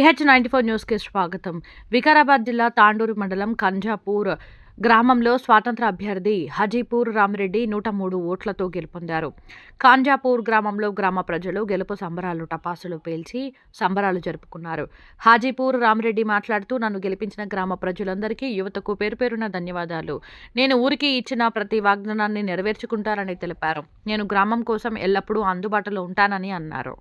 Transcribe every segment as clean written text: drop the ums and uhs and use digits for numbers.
PH94 న్యూస్కి స్వాగతం. వికారాబాద్ జిల్లా తాండూరు మండలం కంజాపూర్ గ్రామంలో స్వాతంత్ర అభ్యర్థి హాజీపూర్ రామిరెడ్డి 103 ఓట్లతో గెలుపొందారు. కాంజాపూర్ గ్రామంలో గ్రామ ప్రజలు గెలుపు సంబరాలు టపాసులు పేల్చి సంబరాలు జరుపుకున్నారు. హాజీపూర్ రామిరెడ్డి మాట్లాడుతూ, నన్ను గెలిపించిన గ్రామ ప్రజలందరికీ, యువతకు పేరు పేరున ధన్యవాదాలు. నేను ఊరికి ఇచ్చిన ప్రతి వాగ్దానాన్ని నెరవేర్చుకుంటారని తెలిపారు. నేను గ్రామం కోసం ఎల్లప్పుడూ అందుబాటులో ఉంటానని అన్నారు.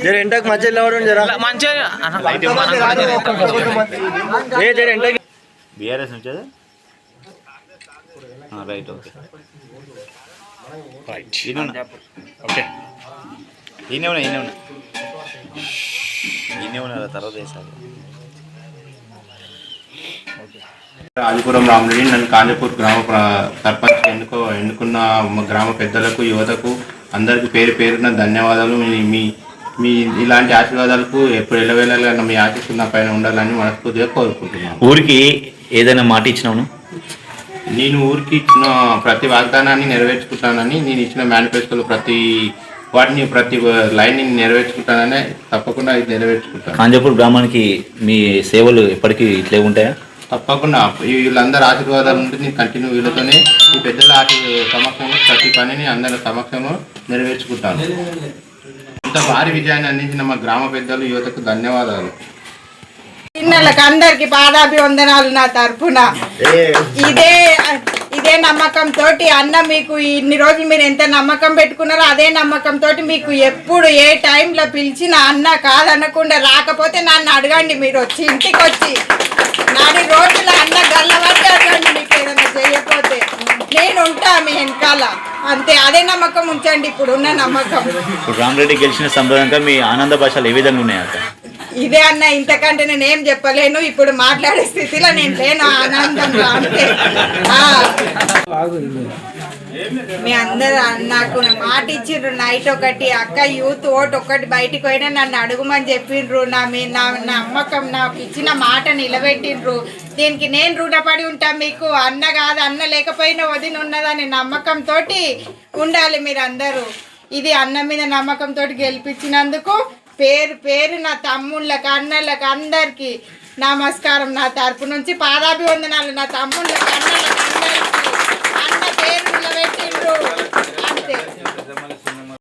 जरा इंटक मध्य जरा BRS right okay right okay ఈయనే ఉన్నా తర్వాత వేసాలి. హాజీపురం రామిరెడ్డి నన్ను కాంజాపూర్ గ్రామ సర్పంచ్ ఎన్నుకున్న గ్రామ పెద్దలకు, యువతకు అందరికీ పేరు పేరున ధన్యవాదాలు. మీ ఇలాంటి ఆశీర్వాదాలకు ఎప్పుడు ఎల్లవేళలా మీ ఆశీస్సులు నా పైన ఉండాలని మనస్ఫూర్తిగా కోరుకుంటున్నాను. ఊరికి ఏదైనా మాట ఇచ్చినాను? నేను ఊరికి ఇచ్చిన ప్రతి వాగ్దానాన్ని నెరవేర్చుకుంటానని, నేను ఇచ్చిన మేనిఫెస్టోలో ప్రతి లైన్ని నెరవేర్చుకుంటానని, తప్పకుండా ఇది నెరవేర్చుకుంటాను. కాంజాపూర్ గ్రామానికి మీ సేవలు ఎప్పటికీ ఇట్లే ఉంటాయా? తప్పకుండా వీళ్ళందరూ ఆశీర్వాదాలు ఉంటే నేను కంటిన్యూ వీళ్ళతోనే ఈ పెద్దల సమక్షంలో ప్రతి పనిని అందరి సమక్షంలో నెరవేర్చుకుంటాను. ఇంత భారీ విజయాన్ని అందించిన మా గ్రామ పెద్దలు, యువతకు ధన్యవాదాలు. అందరికి పాదాభివందనాలు నా తరఫున. ఇదే నమ్మకంతో అన్న మీకు ఇన్ని రోజులు మీరు ఎంత నమ్మకం పెట్టుకున్నారో అదే నమ్మకంతో మీకు ఎప్పుడు ఏ టైంలో పిలిచినా అన్న కాదనకుండా, రాకపోతే నన్ను అడగండి, మీరు వచ్చి ఇంటికి వచ్చి నాది రోజుల అన్న గల్లవాటి అడగండి. మీకు ఏదైనా చేయకపోతే నేను ఉంటా మీ వెనకాల, అంతే. అదే నమ్మకం ఉంచండి, ఇప్పుడు ఉన్న నమ్మకం. రామిరెడ్డి గెలిచిన సందర్భంగా మీ ఆనంద భాషలు ఏ విధంగా ఉన్నాయా? ఇదే అన్న, ఇంతకంటే నేను ఏం చెప్పలేను, ఇప్పుడు మాట్లాడే స్థితిలో నేను లేను. ఆనందంగా అంటే మీ అందరు నాకు మాట ఇచ్చిండ్రు. నైట్ ఒకటి అక్క యూత్ ఓట్ ఒకటి బయటికి పోయినా నన్ను అడుగుమని చెప్పిండ్రు. నా నమ్మకం, నాకు ఇచ్చిన మాట నిలబెట్టిండ్రు. దీనికి నేను రుణపడి ఉంటా మీకు. అన్న కాదు, అన్న లేకపోయినా వదిన ఉన్నదని నమ్మకంతో ఉండాలి మీరందరూ. ఇది అన్న మీద నమ్మకంతో గెలిపించినందుకు పేరు పేరు నా తమ్ముళ్ళకి, అన్నలకు అందరికీ నమస్కారం. నా తరపు నుంచి పాదాభివందనాలు. నా తమ్ముళ్ళకి, అన్నలకు అందరికీ.